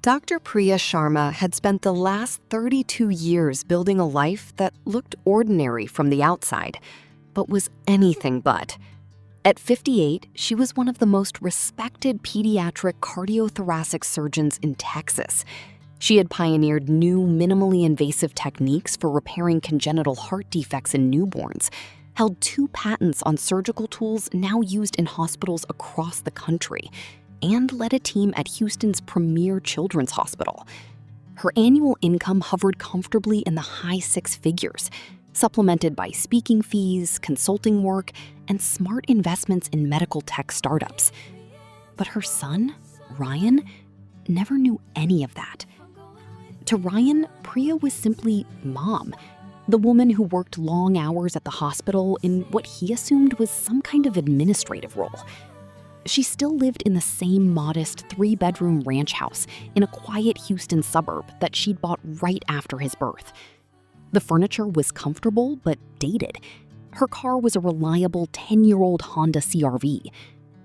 Dr. Priya Sharma had spent the last 32 years building a life that looked ordinary from the outside, but was anything but. At 58, she was one of the most respected pediatric cardiothoracic surgeons in Texas. She had pioneered new minimally invasive techniques for repairing congenital heart defects in newborns, held 2 patents on surgical tools now used in hospitals across the country, and led a team at Houston's premier children's hospital. Her annual income hovered comfortably in the high 6 figures, supplemented by speaking fees, consulting work, and smart investments in medical tech startups. But her son, Ryan, never knew any of that. To Ryan, Priya was simply Mom, the woman who worked long hours at the hospital in what he assumed was some kind of administrative role. She still lived in the same modest 3-bedroom ranch house in a quiet Houston suburb that she'd bought right after his birth. The furniture was comfortable but dated. Her car was a reliable 10-year-old Honda CR-V.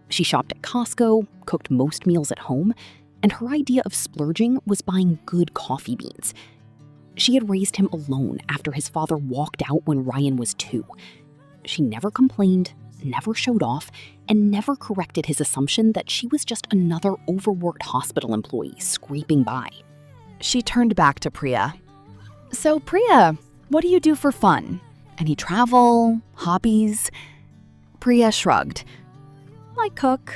She shopped at Costco, cooked most meals at home, and her idea of splurging was buying good coffee beans. She had raised him alone after his father walked out when Ryan was 2. She never complained, never showed off, and never corrected his assumption that she was just another overworked hospital employee scraping by. She turned back to Priya. "So Priya, what do you do for fun? Any travel, hobbies?" Priya shrugged. "I cook,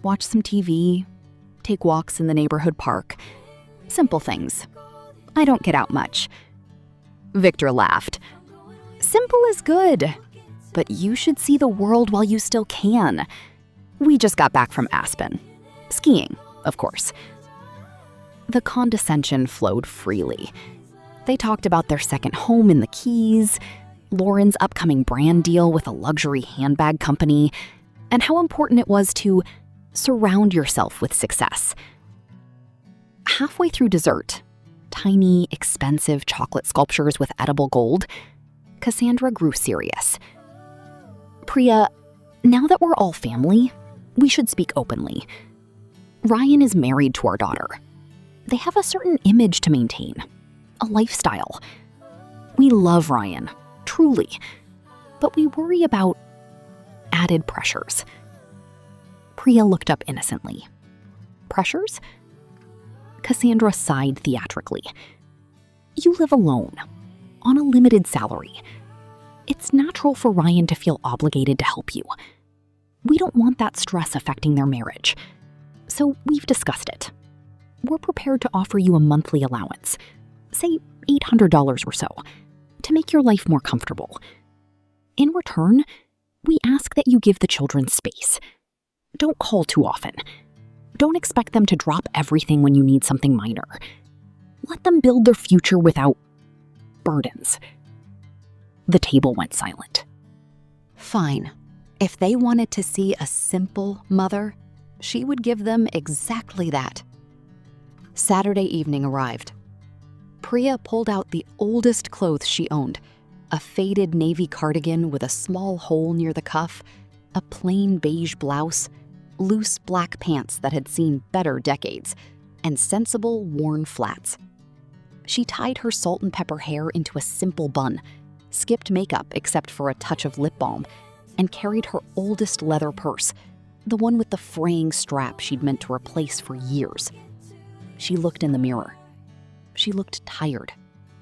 watch some TV, take walks in the neighborhood park. Simple things. I don't get out much." Victor laughed. "Simple is good. But you should see the world while you still can. We just got back from Aspen. Skiing, of course." The condescension flowed freely. They talked about their second home in the Keys, Lauren's upcoming brand deal with a luxury handbag company, and how important it was to surround yourself with success. Halfway through dessert, tiny, expensive chocolate sculptures with edible gold, Cassandra grew serious. "Priya, now that we're all family, we should speak openly. Ryan is married to our daughter. They have a certain image to maintain, a lifestyle. We love Ryan, truly, but we worry about added pressures." Priya looked up innocently. "Pressures?" Cassandra sighed theatrically. "You live alone, on a limited salary. It's natural for Ryan to feel obligated to help you. We don't want that stress affecting their marriage. So we've discussed it. We're prepared to offer you a monthly allowance, say $800 or so, to make your life more comfortable. In return, we ask that you give the children space. Don't call too often. Don't expect them to drop everything when you need something minor. Let them build their future without burdens." The table went silent. Fine. If they wanted to see a simple mother, she would give them exactly that. Saturday evening arrived. Priya pulled out the oldest clothes she owned, a faded navy cardigan with a small hole near the cuff, a plain beige blouse, loose black pants that had seen better decades, and sensible worn flats. She tied her salt and pepper hair into a simple bun, skipped makeup except for a touch of lip balm, and carried her oldest leather purse, the one with the fraying strap she'd meant to replace for years. She looked in the mirror. She looked tired,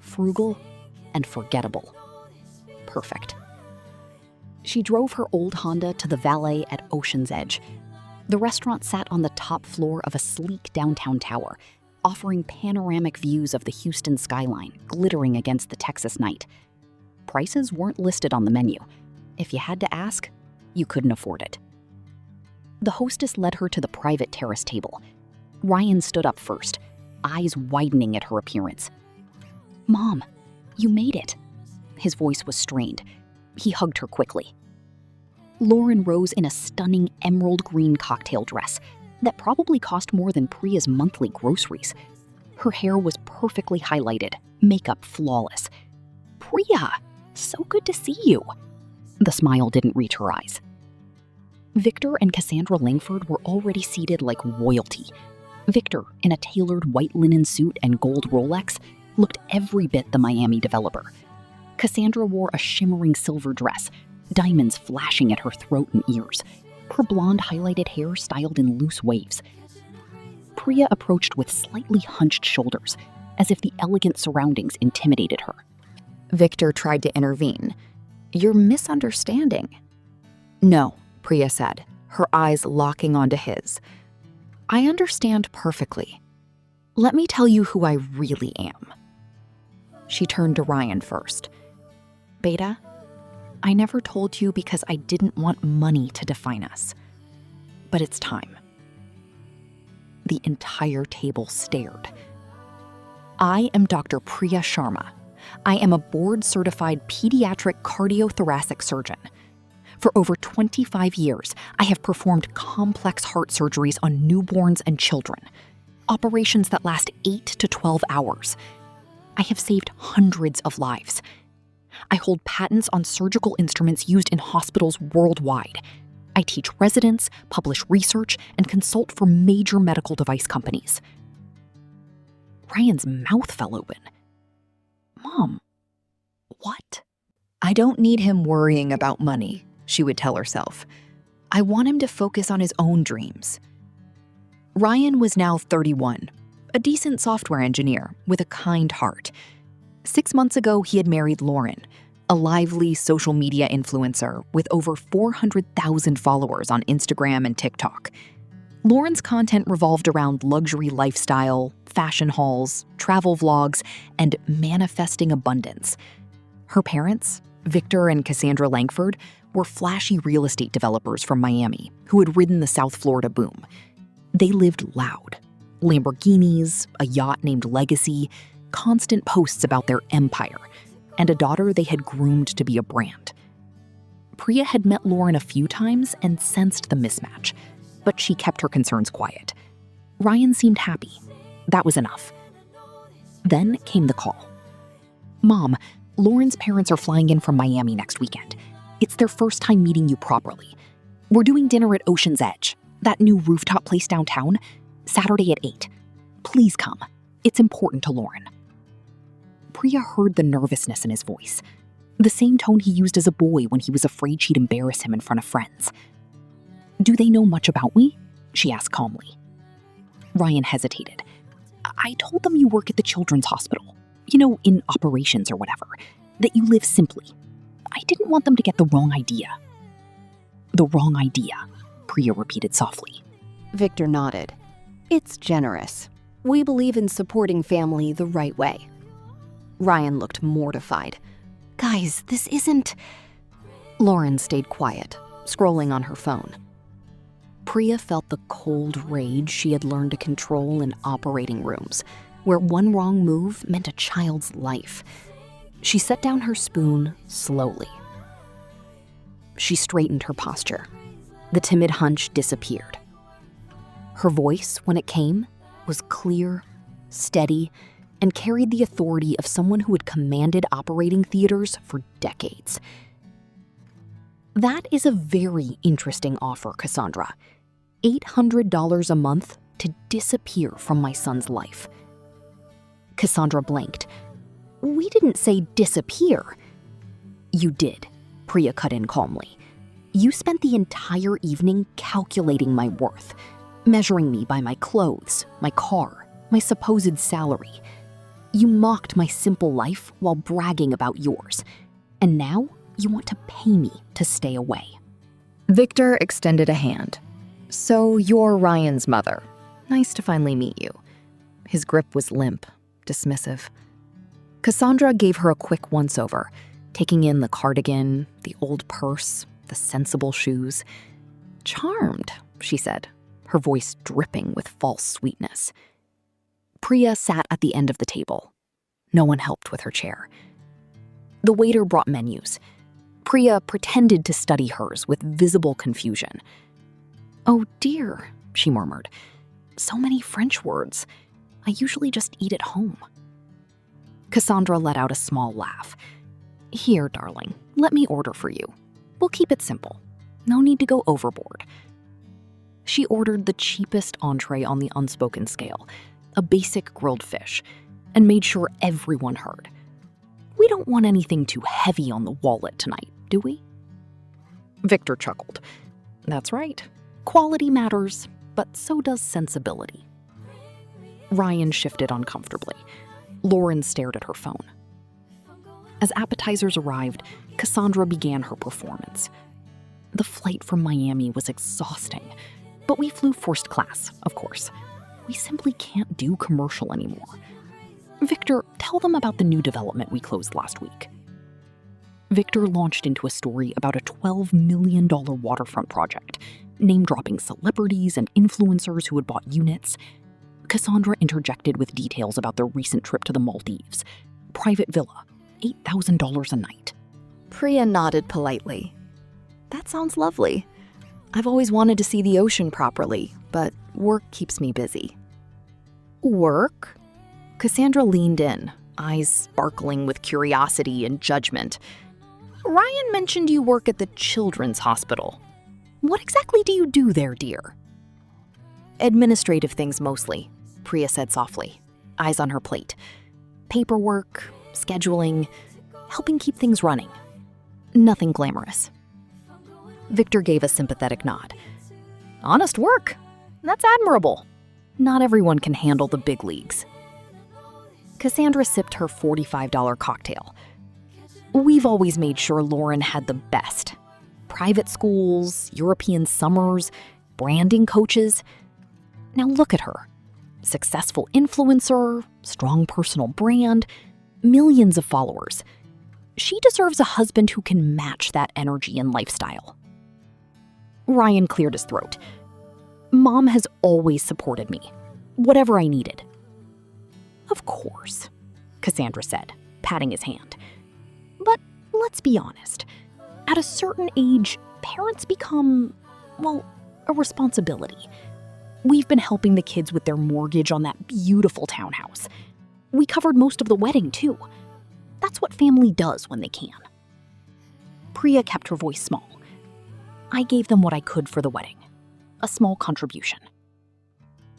frugal, and forgettable. Perfect. She drove her old Honda to the valet at Ocean's Edge. The restaurant sat on the top floor of a sleek downtown tower, offering panoramic views of the Houston skyline glittering against the Texas night. Prices weren't listed on the menu. If you had to ask, you couldn't afford it. The hostess led her to the private terrace table. Ryan stood up first, eyes widening at her appearance. "Mom, you made it." His voice was strained. He hugged her quickly. Lauren rose in a stunning emerald green cocktail dress that probably cost more than Priya's monthly groceries. Her hair was perfectly highlighted, makeup flawless. "Priya, so good to see you." The smile didn't reach her eyes. Victor and Cassandra Langford were already seated like royalty. Victor, in a tailored white linen suit and gold Rolex, looked every bit the Miami developer. Cassandra wore a shimmering silver dress, diamonds flashing at her throat and ears, her blonde highlighted hair styled in loose waves. Priya approached with slightly hunched shoulders, as if the elegant surroundings intimidated her. Victor tried to intervene. "You're misunderstanding." "No," Priya said, her eyes locking onto his. "I understand perfectly. Let me tell you who I really am." She turned to Ryan first. "Beta, I never told you because I didn't want money to define us. But it's time." The entire table stared. "I am Dr. Priya Sharma. I am a board-certified pediatric cardiothoracic surgeon. For over 25 years, I have performed complex heart surgeries on newborns and children, operations that last 8 to 12 hours. I have saved hundreds of lives. I hold patents on surgical instruments used in hospitals worldwide. I teach residents, publish research, and consult for major medical device companies." Ryan's mouth fell open. "Mom, what?" "I don't need him worrying about money," she would tell herself. "I want him to focus on his own dreams." Ryan was now 31, a decent software engineer with a kind heart. 6 months ago, he had married Lauren, a lively social media influencer with over 400,000 followers on Instagram and TikTok. Lauren's content revolved around luxury lifestyle, fashion hauls, travel vlogs, and manifesting abundance. Her parents, Victor and Cassandra Langford, were flashy real estate developers from Miami who had ridden the South Florida boom. They lived loud. Lamborghinis, a yacht named Legacy, constant posts about their empire, and a daughter they had groomed to be a brand. Priya had met Lauren a few times and sensed the mismatch, but she kept her concerns quiet. Ryan seemed happy. That was enough. Then came the call. "Mom, Lauren's parents are flying in from Miami next weekend. It's their first time meeting you properly. We're doing dinner at Ocean's Edge, that new rooftop place downtown, Saturday at 8. Please come. It's important to Lauren." Priya heard the nervousness in his voice, the same tone he used as a boy when he was afraid she'd embarrass him in front of friends. "Do they know much about me?" she asked calmly. Ryan hesitated. "I told them you work at the children's hospital, in operations or whatever, that you live simply. I didn't want them to get the wrong idea." "The wrong idea," Priya repeated softly. Victor nodded. "It's generous. We believe in supporting family the right way." Ryan looked mortified. "Guys, this isn't..." Lauren stayed quiet, scrolling on her phone. Priya felt the cold rage she had learned to control in operating rooms, where one wrong move meant a child's life. She set down her spoon slowly. She straightened her posture. The timid hunch disappeared. Her voice, when it came, was clear, steady, and carried the authority of someone who had commanded operating theaters for decades. "That is a very interesting offer, Cassandra. $800 a month to disappear from my son's life." Cassandra blanked. "We didn't say disappear." "You did," Priya cut in calmly. "You spent the entire evening calculating my worth, measuring me by my clothes, my car, my supposed salary. You mocked my simple life while bragging about yours. And now you want to pay me to stay away." Victor extended a hand. "So you're Ryan's mother. Nice to finally meet you." His grip was limp, dismissive. Cassandra gave her a quick once-over, taking in the cardigan, the old purse, the sensible shoes. "Charmed," she said, her voice dripping with false sweetness. Priya sat at the end of the table. No one helped with her chair. The waiter brought menus. Priya pretended to study hers with visible confusion. "Oh dear," she murmured. "So many French words. I usually just eat at home." Cassandra let out a small laugh. "Here, darling, let me order for you. We'll keep it simple. No need to go overboard." She ordered the cheapest entree on the unspoken scale, a basic grilled fish, and made sure everyone heard. We don't want anything too heavy on the wallet tonight, do we? Victor chuckled. That's right. Quality matters, but so does sensibility. Ryan shifted uncomfortably. Lauren stared at her phone. As appetizers arrived, Cassandra began her performance. The flight from Miami was exhausting, but we flew first class, of course. We simply can't do commercial anymore. Victor, tell them about the new development we closed last week. Victor launched into a story about a $12 million waterfront project, name-dropping celebrities and influencers who had bought units. Cassandra interjected with details about their recent trip to the Maldives. Private villa, $8,000 a night. Priya nodded politely. That sounds lovely. I've always wanted to see the ocean properly, but work keeps me busy. Work? Cassandra leaned in, eyes sparkling with curiosity and judgment. Ryan mentioned you work at the Children's Hospital. What exactly do you do there, dear? Administrative things mostly, Priya said softly, eyes on her plate. Paperwork, scheduling, helping keep things running. Nothing glamorous. Victor gave a sympathetic nod. Honest work. That's admirable. Not everyone can handle the big leagues. Cassandra sipped her $45 cocktail. We've always made sure Lauren had the best. Private schools, European summers, branding coaches. Now look at her. Successful influencer, strong personal brand, millions of followers. She deserves a husband who can match that energy and lifestyle. Ryan cleared his throat. Mom has always supported me, whatever I needed. Of course, Cassandra said, patting his hand. But let's be honest. At a certain age, parents become, well, a responsibility. We've been helping the kids with their mortgage on that beautiful townhouse. We covered most of the wedding, too. That's what family does when they can. Priya kept her voice small. I gave them what I could for the wedding. A small contribution.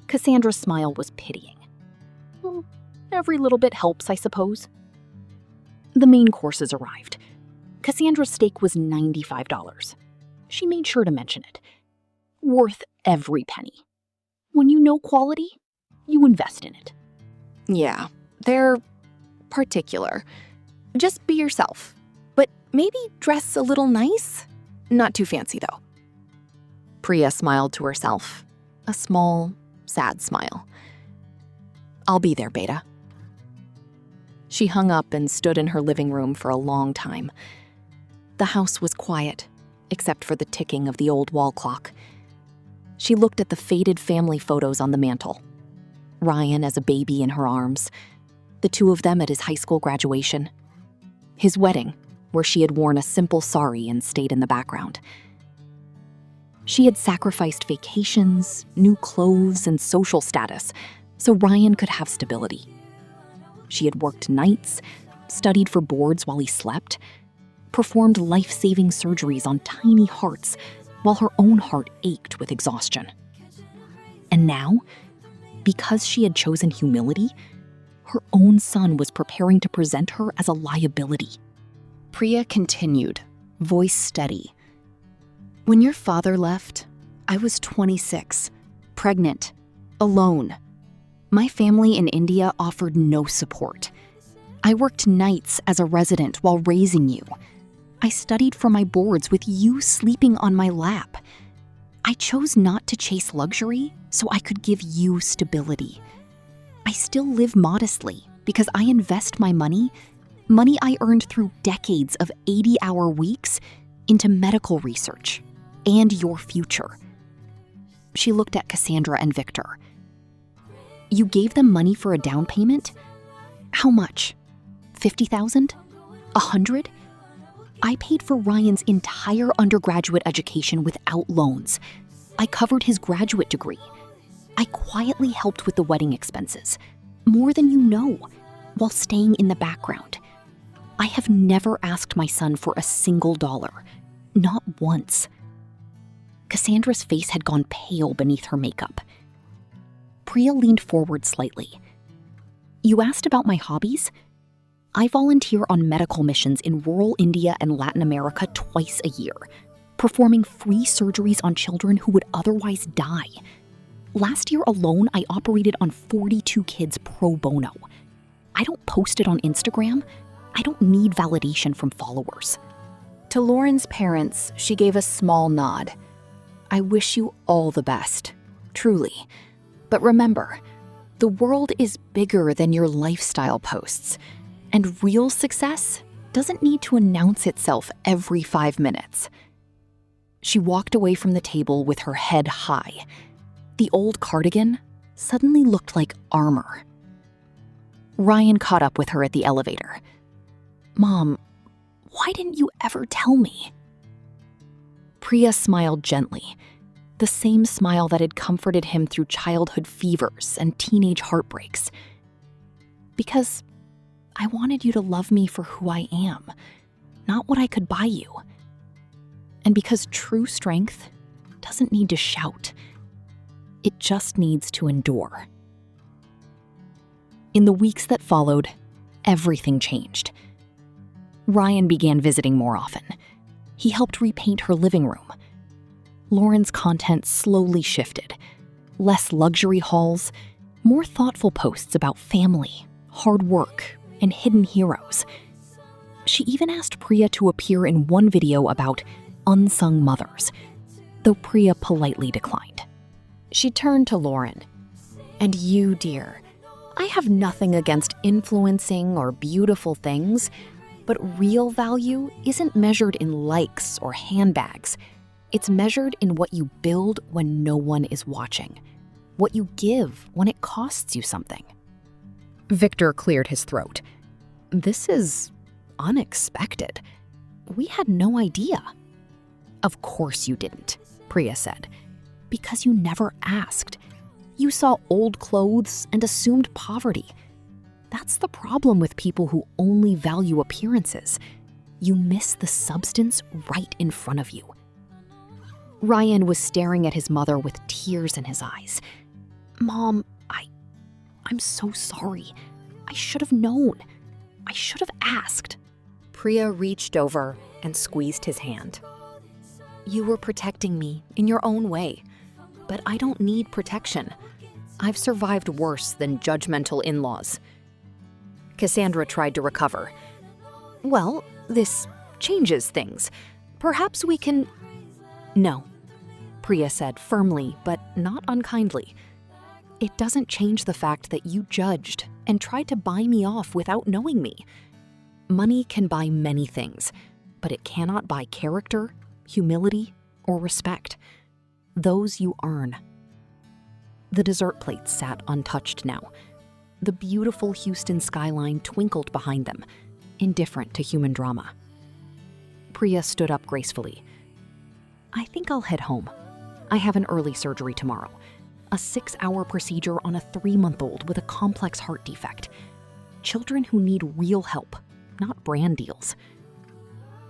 Cassandra's smile was pitying. Well, every little bit helps, I suppose. The main courses arrived. Cassandra's steak was $95. She made sure to mention it. Worth every penny. When you know quality, you invest in it. Yeah, they're particular. Just be yourself. But maybe dress a little nice? Not too fancy, though. Priya smiled to herself. A small, sad smile. I'll be there, Beta. She hung up and stood in her living room for a long time. The house was quiet, except for the ticking of the old wall clock. She looked at the faded family photos on the mantle. Ryan as a baby in her arms, the two of them at his high school graduation, his wedding, where she had worn a simple sari and stayed in the background. She had sacrificed vacations, new clothes, and social status so Ryan could have stability. She had worked nights, studied for boards while he slept, performed life-saving surgeries on tiny hearts while her own heart ached with exhaustion. And now, because she had chosen humility, her own son was preparing to present her as a liability. Priya continued, voice steady. When your father left, I was 26, pregnant, alone. My family in India offered no support. I worked nights as a resident while raising you. I studied for my boards with you sleeping on my lap. I chose not to chase luxury so I could give you stability. I still live modestly because I invest my money I earned through decades of 80-hour weeks, into medical research and your future. She looked at Cassandra and Victor. You gave them money for a down payment? How much? 50,000? 100? I paid for Ryan's entire undergraduate education without loans. I covered his graduate degree. I quietly helped with the wedding expenses, more than you know, while staying in the background. I have never asked my son for a single dollar, not once. Cassandra's face had gone pale beneath her makeup. Priya leaned forward slightly. "You asked about my hobbies? I volunteer on medical missions in rural India and Latin America twice a year, performing free surgeries on children who would otherwise die. Last year alone, I operated on 42 kids pro bono. I don't post it on Instagram. I don't need validation from followers." To Lauren's parents, she gave a small nod. "I wish you all the best, truly. But remember, the world is bigger than your lifestyle posts, and real success doesn't need to announce itself every 5 minutes." She walked away from the table with her head high. The old cardigan suddenly looked like armor. Ryan caught up with her at the elevator. "Mom, why didn't you ever tell me?" Priya smiled gently, the same smile that had comforted him through childhood fevers and teenage heartbreaks. "Because I wanted you to love me for who I am, not what I could buy you. And because true strength doesn't need to shout, it just needs to endure." In the weeks that followed, everything changed. Ryan began visiting more often. He helped repaint her living room. Lauren's content slowly shifted. Less luxury hauls, more thoughtful posts about family, hard work, and hidden heroes. She even asked Priya to appear in one video about unsung mothers, though Priya politely declined. She turned to Lauren. "And you, dear, I have nothing against influencing or beautiful things, but real value isn't measured in likes or handbags. It's measured in what you build when no one is watching, what you give when it costs you something." Victor cleared his throat. "This is unexpected. We had no idea." "Of course you didn't," Priya said, "because you never asked. You saw old clothes and assumed poverty. That's the problem with people who only value appearances. You miss the substance right in front of you." Ryan was staring at his mother with tears in his eyes. "Mom, I'm so sorry. I should have known. I should have asked." Priya reached over and squeezed his hand. "You were protecting me in your own way, but I don't need protection. I've survived worse than judgmental in-laws." Cassandra tried to recover. "Well, this changes things. Perhaps we can—" "No," Priya said firmly but not unkindly. "It doesn't change the fact that you judged and tried to buy me off without knowing me. Money can buy many things, but it cannot buy character, humility, or respect. Those you earn." The dessert plates sat untouched now. The beautiful Houston skyline twinkled behind them, indifferent to human drama. Priya stood up gracefully. "I think I'll head home. I have an early surgery tomorrow. A 6-hour procedure on a 3-month-old with a complex heart defect. Children who need real help, not brand deals."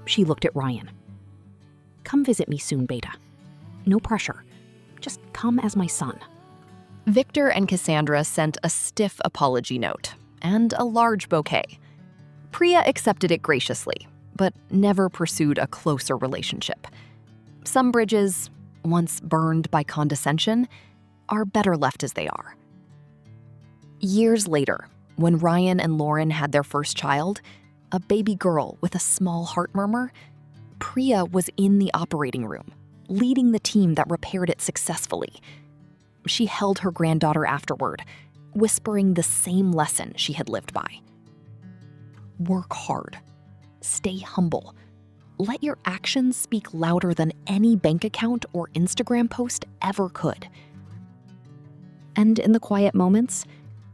She looked at Ryan. "Come visit me soon, Beta. No pressure. Just come as my son." Victor and Cassandra sent a stiff apology note and a large bouquet. Priya accepted it graciously, but never pursued a closer relationship. Some bridges, once burned by condescension, are better left as they are. Years later, when Ryan and Lauren had their first child, a baby girl with a small heart murmur, Priya was in the operating room, leading the team that repaired it successfully. She held her granddaughter afterward, whispering the same lesson she had lived by. Work hard. Stay humble. Let your actions speak louder than any bank account or Instagram post ever could. And in the quiet moments,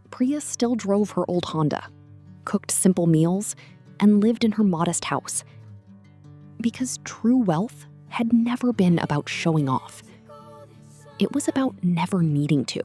Priya still drove her old Honda, cooked simple meals, and lived in her modest house. Because true wealth had never been about showing off. It was about never needing to.